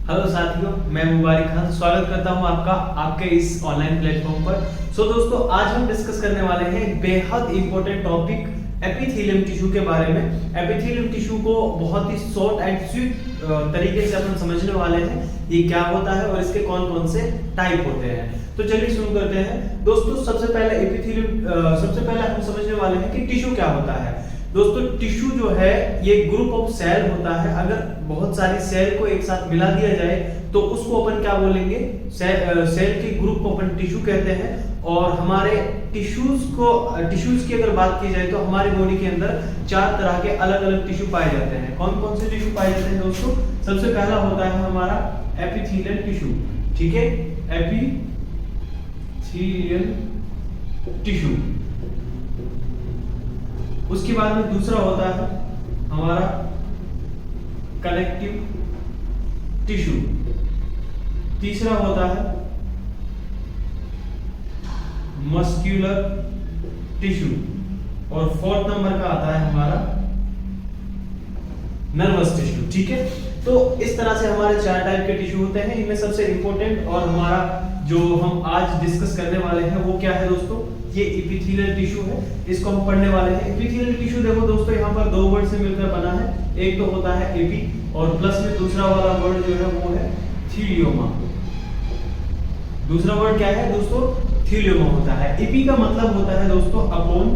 Hello साथियों, मैं मुबारक खान स्वागत करता हूं आपका आपके इस ऑनलाइन प्लेटफॉर्म पर। दोस्तों, आज हम डिस्कस करने वाले हैं एक बेहद इंपॉर्टेंट टॉपिक एपिथेलियम टिश्यू के बारे में। एपिथेलियम टिश्यू को बहुत ही शॉर्ट एंड स्वीट तरीके से अपन समझने वाले हैं ये क्या होता है और इसके कौन कौन से टाइप होते हैं। तो चलिए शुरू करते हैं। दोस्तों, सबसे पहले हम समझने वाले हैं कि टिश्यू क्या होता है। दोस्तों, टिश्यू जो है ये ग्रुप ऑफ सेल होता है। अगर बहुत सारी सेल को एक साथ मिला दिया जाए तो उसको अपन क्या बोलेंगे, सेल के ग्रुप को अपन टिश्यू कहते हैं। और हमारे टिश्यूज की अगर बात की जाए तो हमारी बॉडी के अंदर 4 तरह के अलग अलग टिश्यू पाए जाते हैं। कौन कौन से टिश्यू पाए जाते हैं दोस्तों? सबसे पहला होता है हमारा एपिथेलियल टिश्यू। ठीक है, एपिथेलियल टिश्यू। उसके बाद में दूसरा होता है हमारा कनेक्टिव टिश्यू। तीसरा होता है मस्क्यूलर टिश्यू। और फोर्थ नंबर का आता है हमारा नर्वस टिश्यू। ठीक है, तो इस तरह से हमारे 4 टाइप के टिश्यू होते हैं। इनमें सबसे इंपॉर्टेंट और हमारा जो हम आज डिस्कस करने वाले हैं वो क्या है दोस्तों? ये एपिथेलियल टिश्यू है, इसको हम पढ़ने वाले हैं। एपिथेलियल टिश्यू देखो दोस्तों, यहाँ पर 2 वर्ड से मिलकर बना है। एक तो होता है एपी और प्लस में दूसरा वाला वर्ड जो है वो है थीलियोमा। दूसरा वर्ड क्या है दोस्तों? थीलियोमा होता है। एपी का मतलब होता है दोस्तों अपोन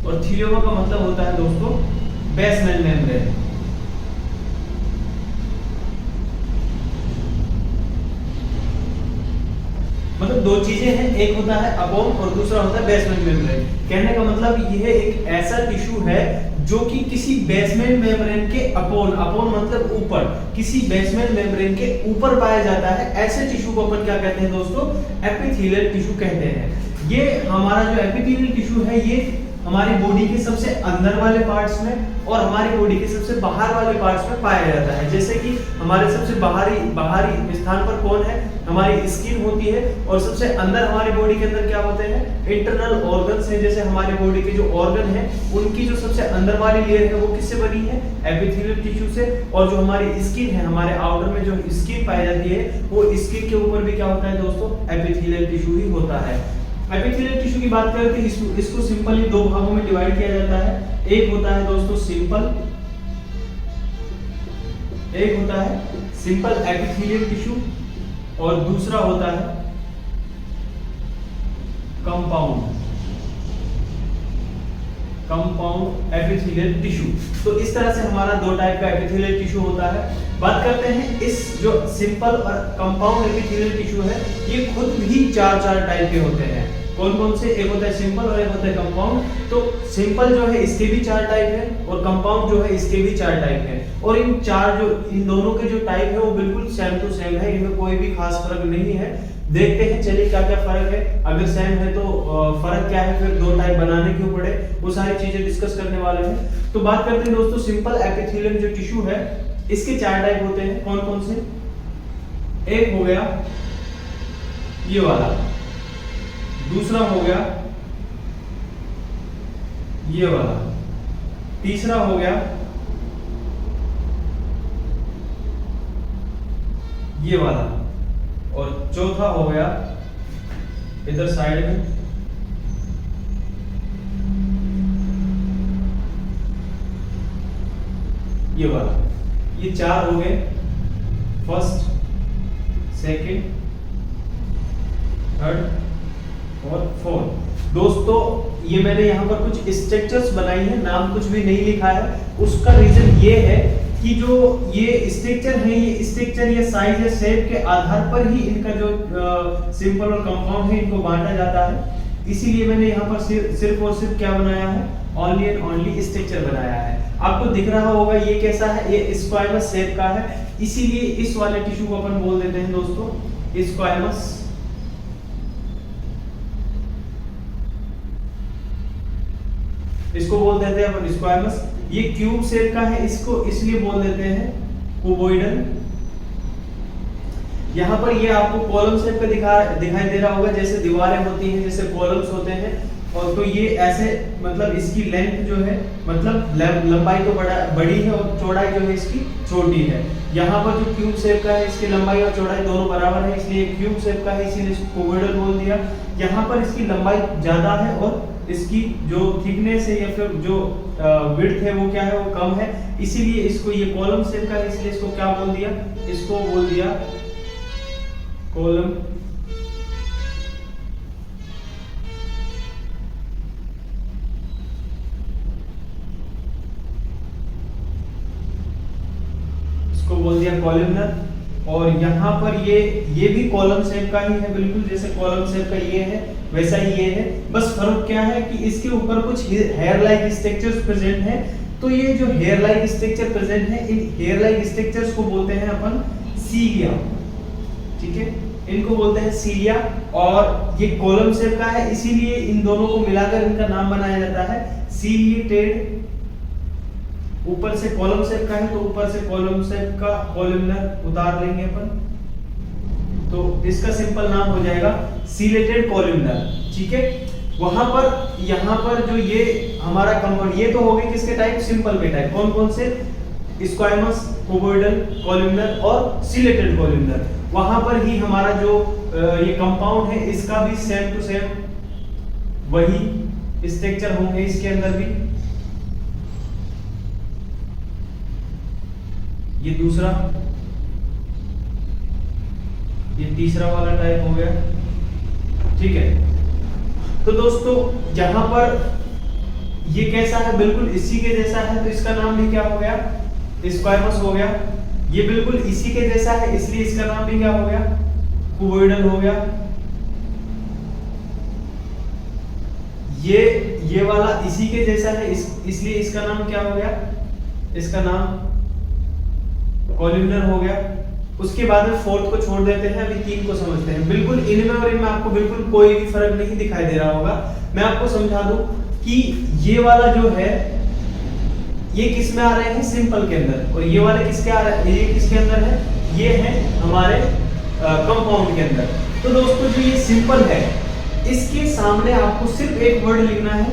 और थीलियोमा का मतलब होता है दोस्तों बेसमेंट मेम्ब्रेन। मतलब 2 चीजें हैं, एक होता है अपोन और दूसरा होता है बेसमेंट मेम्ब्रेन। कहने का मतलब यह एक ऐसा टिश्यू है जो कि किसी बेसमेंट मेम्ब्रेन के अपोन मतलब ऊपर, किसी बेसमेंट मेम्ब्रेन के ऊपर पाया जाता है। ऐसे टिश्यू को अपन क्या कहते हैं दोस्तों? एपिथेलियल टिश्यू कहते हैं। ये हमारा जो एपिथेलियल टिश्यू है ये हमारी बॉडी के सबसे अंदर वाले पार्ट्स में और हमारी बॉडी के सबसे बाहर वाले पार्ट्स में पाया जाता है। जैसे कि हमारे सबसे बाहरी स्थान पर कौन है? हमारी स्किन होती है। और सबसे अंदर हमारी बॉडी के अंदर क्या होते हैं? इंटरनल ऑर्गन्स हैं। जैसे हमारे बॉडी के जो ऑर्गन है उनकी जो सबसे अंदर वाली लेयर है वो किससे बनी है? एपिथेलियल टिश्यू से। और जो हमारी स्किन है, हमारे आउटर में जो स्किन पाई जाती है वो स्किन के ऊपर भी क्या होता है दोस्तों? एपिथेलियल टिश्यू ही होता है। एपिथेलियल टिश्यू की बात करें तो इसको सिंपली 2 भागों में डिवाइड किया जाता है। एक होता है दोस्तों सिंपल एपिथेलियल टिश्यू और दूसरा होता है कंपाउंड एपिथेलियल टिश्यू। तो इस तरह से हमारा 2 टाइप का एपिथेलियल टिश्यू होता है। बात करते हैं इस जो सिंपल और कंपाउंड एपिथेलियल टिश्यू है ये खुद भी 4 टाइप के होते हैं। कौन कौन से? एक होता है सिंपल और एक होता है कंपाउंड। तो सिंपल जो है इसके भी 4 टाइप है और कंपाउंड जो है इसके भी 4 टाइप है। और इन दोनों के जो टाइप है वो बिल्कुल सेम टू सेम है, इनमें कोई भी खास फर्क नहीं है। देखते हैं चलिए क्या क्या फर्क है। अगर सेम है तो फर्क क्या है, फिर 2 टाइप बनाने क्यों पड़े, वो सारी चीजें डिस्कस करने वाले हैं। तो बात करते हैं दोस्तों सिंपल एपिथेलियम जो टिश्यू है इसके 4 टाइप होते हैं। कौन कौन से? एक हो गया ये वाला, दूसरा हो गया ये वाला, तीसरा हो गया ये वाला और चौथा हो गया इधर साइड में ये वाला। ये 4 हो गए, फर्स्ट, सेकंड, थर्ड और फोर्थ। दोस्तों, ये मैंने यहाँ पर कुछ स्ट्रक्चर्स बनाई है, नाम कुछ भी नहीं लिखा है। उसका रीजन ये है कि जो ये स्ट्रक्चर है ये साइज या शेप के आधार पर ही इनका जो सिंपल और कंपाउंड है इनको बांटा जाता है। इसीलिए मैंने यहाँ पर सिर्फ और सिर्फ क्या बनाया है? ओनली एंड ओनली स्ट्रक्चर बनाया है। आपको दिख रहा होगा ये कैसा है? ये स्क्वायमस शेप का है। इसीलिए इस वाले टिश्यू को अपन बोल देते हैं दोस्तों स्क्वायमस। इसको बोल देते हैं अपन स्क्वायमस। ये क्यूब शेप का है, इसको इसलिए बोल देते हैं कुबोइडल। यहाँ पर ये आपको कॉलम शेप का दिखाई दे रहा होगा, जैसे दीवारें होती हैं, जैसे कॉलम्स होते हैं। और तो ये ऐसे मतलब इसकी लेंथ जो है मतलब लंबाई तो बड़ी है और चौड़ाई जो है इसकी छोटी है। यहाँ पर जो क्यूब शेप का है इसकी लंबाई और चौड़ाई दोनों बराबर है, इसलिए क्यूब शेप का है इसीलिए इसको कोवोइडल बोल दिया। यहाँ पर इसकी लंबाई ज्यादा है और इसकी जो थिकनेस है या फिर जो विड्थ है वो क्या है, वो कम है, इसीलिए इसको ये कॉलम शेप का है, इसलिए इसको क्या बोल दिया, इसको बोल दिया कॉलम। इसको बोल दिया कॉलमनर। और यहाँ पर ये भी कॉलम शेप का ही है, बिल्कुल जैसे कॉलम शेप का ये है वैसा ही ये है, बस फर्क क्या है कि इसके ऊपर कुछ हेयर लाइक स्ट्रक्चर्स प्रेजेंट है। तो ये जो हेयर लाइक स्ट्रक्चर प्रेजेंट है, इन हेयर लाइक स्ट्रक्चर्स को बोलते हैं अपन सीलिया, ठीक है, इनको बोलते हैं सीलिया। और ये कॉलम शेप का है, इसीलिए इन दोनों को मिलाकर इनका नाम बनाया जाता है सीलिएटेड। ऊपर से कॉलम शेप का है तो ऊपर से कॉलम शेप का कॉलमनर उतार लेंगे अपन, तो इसका सिंपल नाम हो जाएगा सीलेटेड कॉलमनर, ठीक है। वहां पर यहाँ पर जो ये हमारा कंपाउंड, ये तो हो गए किसके टाइप, सिंपल के टाइप, कौन कौन से, स्क्वायमस, कोवोइडल, कॉलमनर और सीलेटेड कॉलमनर। वहां पर ही हमारा जो ये कंपाउंड है इसका भी सेम टू सेम वही स्ट्रक्चर होंगे इसके अंदर भी। ये दूसरा, ये तीसरा वाला टाइप हो गया, ठीक है। तो दोस्तों यहां पर ये कैसा है, बिल्कुल इसी के जैसा है, तो इसका नाम भी क्या हो गया, स्क्वायमस हो गया। ये बिल्कुल इसी के जैसा है इसलिए इसका नाम भी क्या हो गया, कोवोइडल हो गया। ये वाला इसी के जैसा है इसलिए इसका नाम क्या हो गया, इसका नाम कॉलमनर हो गया। उसके बाद में फोर्थ को छोड़ देते हैं, अभी तीन को समझते हैं। बिल्कुल इनमें और इनमें आपको बिल्कुल कोई भी फर्क नहीं दिखाई दे रहा होगा। मैं आपको समझा दूं कि ये वाला जो है ये किस में आ रहे हैं, सिंपल के अंदर, और ये वाले किसके आ रहे हैं, ये किसके अंदर है, ये है हमारे कंपाउंड के अंदर। तो दोस्तों जो ये सिंपल है इसके सामने आपको सिर्फ एक वर्ड लिखना है,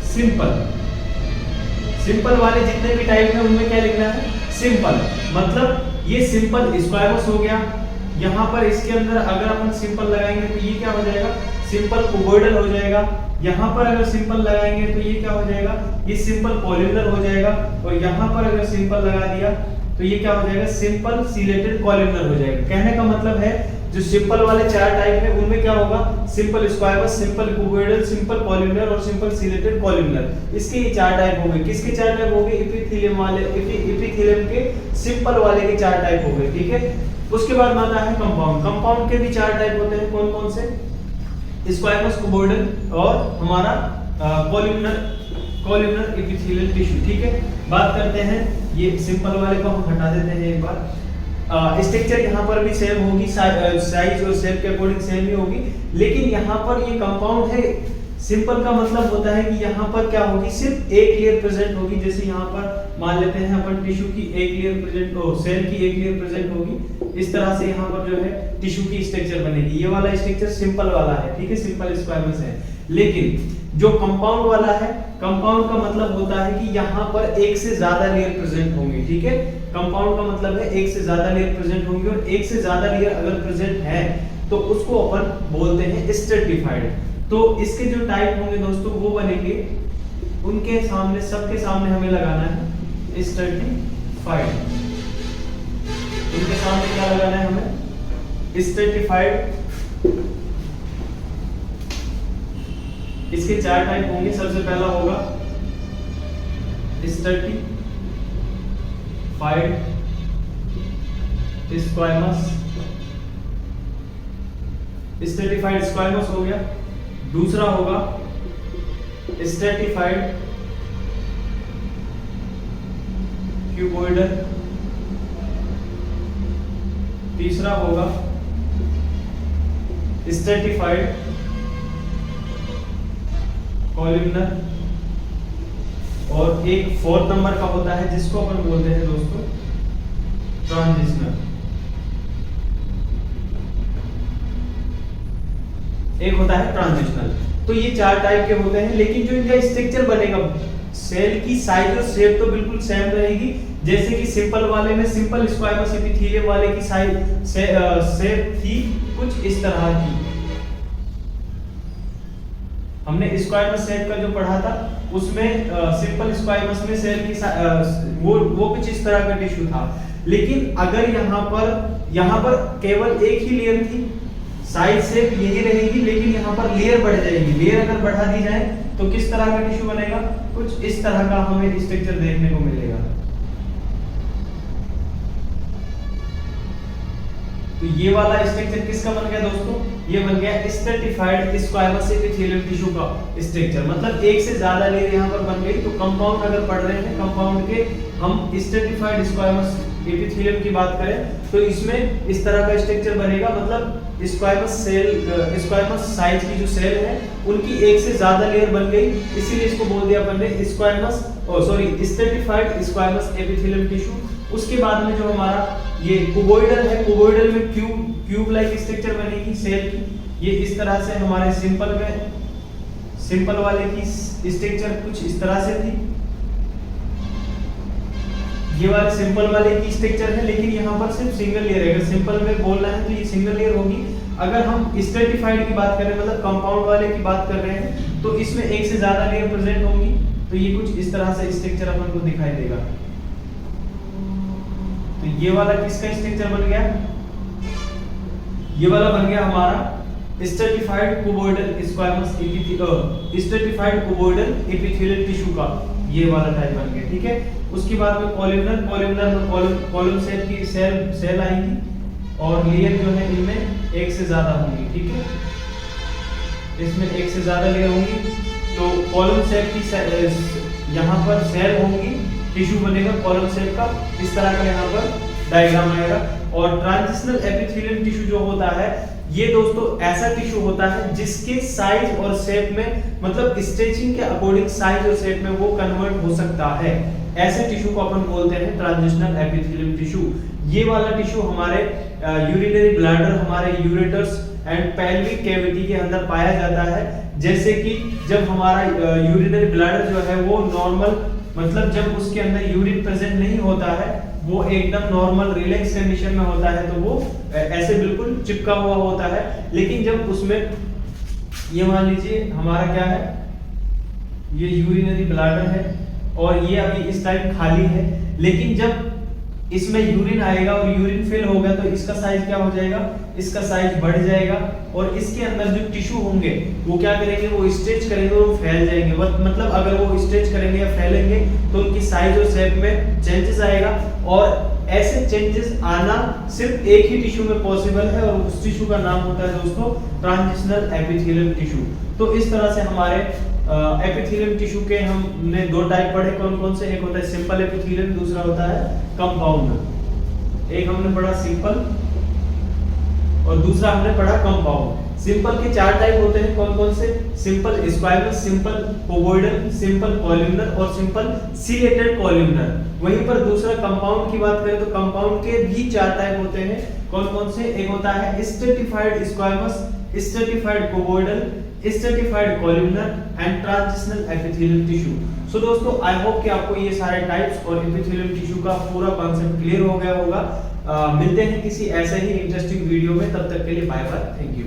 सिंपल। सिंपल वाले जितने भी टाइप है उनमें क्या लिखना है, सिंपल। मतलब ये सिंपल स्क्वायमस हो गया। यहाँ पर इसके अंदर अगर अपन सिंपल लगाएंगे तो ये क्या हो जाएगा, सिंपल कोवोइडल हो जाएगा। यहाँ पर अगर सिंपल लगाएंगे तो ये क्या हो जाएगा, ये सिंपल कॉलमनर हो जाएगा। और यहाँ पर अगर सिंपल लगा दिया तो ये क्या हो जाएगा, सिंपल सीलेटेड कॉलमनर हो जाएगा। कहने का मतलब है जो सिंपल वाले चार टाइप है उनमें क्या होगा, simple squamous, simple cuboidal, simple columnar और सिंपल सीलेटेड कॉलमनर। इसके ये चार टाइप हो गए। किसके चार टाइप हो गए, एपिथेलियम वाले, एपिथेलियम के सिंपल वाले के चार टाइप हो गए, ठीक है। उसके बाद आता है कंपाउंड। कंपाउंड के भी चार टाइप होते हैं, कौन कौन से, स्क्वायमस, कोवोइडल और हमारा कॉलमनर एपिथेलियल टिश्यू, ठीक है। बात करते हैं, ये सिंपल वाले को हम हटा देते हैं एक बार। स्ट्रक्चर यहाँ पर भी सेम होगी, साइज और शेप के अकॉर्डिंग सेम ही होगी, लेकिन यहाँ पर ये कंपाउंड है। सिंपल का मतलब होता है कि यहाँ पर क्या होगी, सिर्फ एक लेयर प्रेजेंट होगी। जैसे यहाँ पर मान लेते हैं अपन टिश्यू की एक लेयर प्रेजेंट हो, सेल की एक लेयर प्रेजेंट होगी। इस तरह से यहाँ पर जो है टिश्यू की स्ट्रक्चर बनेगी। ये वाला स्ट्रक्चर सिंपल वाला है, ठीक है, सिंपल स्क्वायमस है। लेकिन जो कंपाउंड वाला है, कंपाउंड का मतलब होता है कि यहाँ पर एक से ज्यादा लेयर प्रेजेंट होंगी, ठीक है। कंपाउंड का मतलब है एक से ज्यादा लेयर प्रेजेंट होंगी, और एक से ज्यादा लेयर अगर प्रेजेंट है तो उसको अपन बोलते हैं स्ट्रेटिफाइड। तो इसके जो टाइप होंगे दोस्तों वो बनेंगे, उनके सामने, सबके सामने हमें लगाना है स्ट्रेटिफाइड। उनके सामने क्या लगाना है हमें, स्ट्रेटिफाइड। इसके चार टाइप होंगे। सबसे पहला होगा स्ट्रेटिफाइड स्क्वायमस, स्ट्रेटिफाइड स्क्वायमस हो गया। दूसरा होगा स्ट्रेटिफाइड क्यूबोइडल। तीसरा होगा स्ट्रेटिफाइड कॉलमनर। और एक फोर्थ नंबर का होता है जिसको अपन बोलते हैं दोस्तों ट्रांजिशनल। एक होता है ट्रांजिशनल। तो ये 4 टाइप के होते हैं, लेकिन जो इनका स्ट्रक्चर बनेगा, सेल की साइज और शेप तो बिल्कुल सेम रहेगी। जैसे कि सिंपल वाले में, सिंपल स्क्वायमस एपिथेलियम वाले की साइज शेप थी कुछ इस तरह की। हमने स्क्वायमस शेप का जो पढ़ा था उसमें सिंपल स्क्वायमस में सेल की वो कुछ इस तरह का टिश्यू था। लेकिन अगर यहाँ पर केवल एक ही लेयर थी, साइज शेप यही रहेगी, लेकिन यहाँ पर लेयर बढ़ जाएगी। लेयर अगर बढ़ा दी जाए तो किस तरह का टिश्यू बनेगा, कुछ इस तरह का हमें स्ट्रक्चर देखने को मिलेगा। तो ये वाला स्ट्रक्चर किसका बन गया दोस्तों, ये बन गया स्ट्रैटिफाइड स्क्वायमस एपिथेलियल टिश्यू का स्ट्रक्चर। मतलब एक से ज्यादा लेयर यहाँ पर बन गई। तो कंपाउंड अगर पढ़ रहे हैं, कंपाउंड के हम स्ट्रैटिफाइड स्क्वायमस एपिथेलियम की बात करें तो इसमें इस तरह का स्ट्रक्चर बनेगा। मतलब स्क्वायमस साइज की जो सेल है उनकी एक से ज्यादा लेयर बन गई, इसीलिए इसको बोल दिया अपन ने स्ट्रैटिफाइड स्क्वायमस एपिथेलियम टिश्यू। उसके बाद में जो हमारा ये कुबोइडल है, कुबोइडल में क्यूब लाइक स्ट्रक्चर बनेगी सेल की। ये इस तरह से हमारे सिंपल वाले की स्ट्रक्चर कुछ इस तरह से थी। ये वाले सिंपल वाले की स्ट्रक्चर है, लेकिन यहाँ पर सिर्फ सिंगल लेयर है। अगर सिंपल में बोलना है तो ये सिंगल लेयर होगी। अगर हम स्ट्रैटिफाइड की बात करें, मतलब कंपाउंड वाले की बात कर रहे हैं, तो इसमें एक से ज्यादा लेयर प्रेजेंट होंगी। तो ये कुछ इस तरह से स्ट्रक्चर अपन को दिखाई देगा। तो ये वाला किसका स्ट्रक्चर बन गया, ये वाला बन गया हमारा stratified cuboidal squamous stratified cuboidal epithelial tissue का ये वाला टाइप बन गया। ठीक है। उसके बाद में कॉलमनर में कॉलम शेप की सेल आएगी और लेयर जो है इनमें एक से ज्यादा होंगी। ठीक है, इसमें एक से ज्यादा लेयर होंगी। तो कॉलम शेप की यहाँ पर सेल होंगी, टिश्यू बनेगा कॉलम शेप का, इस तरह का यहाँ पर डायग्राम आएगा। और ट्रांजिशनल एपिथेलियल टिश्यू जो होता है ये दोस्तों ऐसा टिश्यू होता है जिसके साइज और शेप में, मतलब स्ट्रेचिंग के अकॉर्डिंग साइज और शेप में वो कन्वर्ट हो सकता है। ऐसे टिश्यू को अपन बोलते हैं ट्रांजिशनल एपिथेलियल टिश्यू। ये वाला टिश्यू हमारे यूरिनरी ब्लैडर, हमारे यूरेटर्स एंड पेल्विक कैविटी के अंदर पाया जाता है। जैसे कि जब हमारा यूरिनरी ब्लैडर जो है वो नॉर्मल, मतलब जब उसके अंदर यूरिन प्रेजेंट नहीं होता है, वो एकदम नॉर्मल रिलैक्स कंडीशन में होता है, तो वो ऐसे बिल्कुल चिपका हुआ होता है। लेकिन जब उसमें ये मान लीजिए हमारा क्या है, ये यूरिनरी ब्लैडर है और ये अभी इस टाइम खाली है, लेकिन जब इसमें यूरिन आएगा और यूरिन फिल होगा तो इसका साइज क्या हो जाएगा, इसका साइज बढ़ जाएगा और इसके अंदर जो टिश्यू होंगे वो क्या करेंगे, वो स्ट्रेच करेंगे और फैल जाएंगे। मतलब अगर वो स्ट्रेच करेंगे या फैलेंगे तो उनकी साइज और शेप में चेंजेस आएगा। और ऐसे चेंजेस आना सिर्फ एक ही टिश्यू में पॉसिबल है और उस टिश्यू का नाम होता है दोस्तों ट्रांजिशनल एपिथेलियल टिश्यू। तो इस तरह से हमारे एपिथेलियल टिश्यू के हमने दो टाइप पढ़े, कौन कौन से, एक होता है सिंपल एपिथेलियल, दूसरा होता है कंपाउंड। एक हमने पढ़ा सिंपल और दूसरा हमने पढ़ा कंपाउंड। सिंपल के 4 टाइप होते हैं, कौन कौन से, simple squamous, simple cuboidal, simple columnar और सिंपल सिलेटेड कॉलमनर। वहीं पर दूसरा कंपाउंड की बात करें तो कंपाउंड के भी 4 टाइप होते हैं, कौन कौन से, एक होता है stratified squamous, stratified cuboidal, stratified columnar and transitional epithelial tissue. So दोस्तों आई होप कि आपको ये सारे टाइप्स और एपिथेलियल टिश्यू का पूरा कॉन्सेप्ट क्लियर हो गया होगा। मिलते हैं किसी ऐसे ही इंटरेस्टिंग वीडियो में, तब तक के लिए बाय बाय, थैंक यू।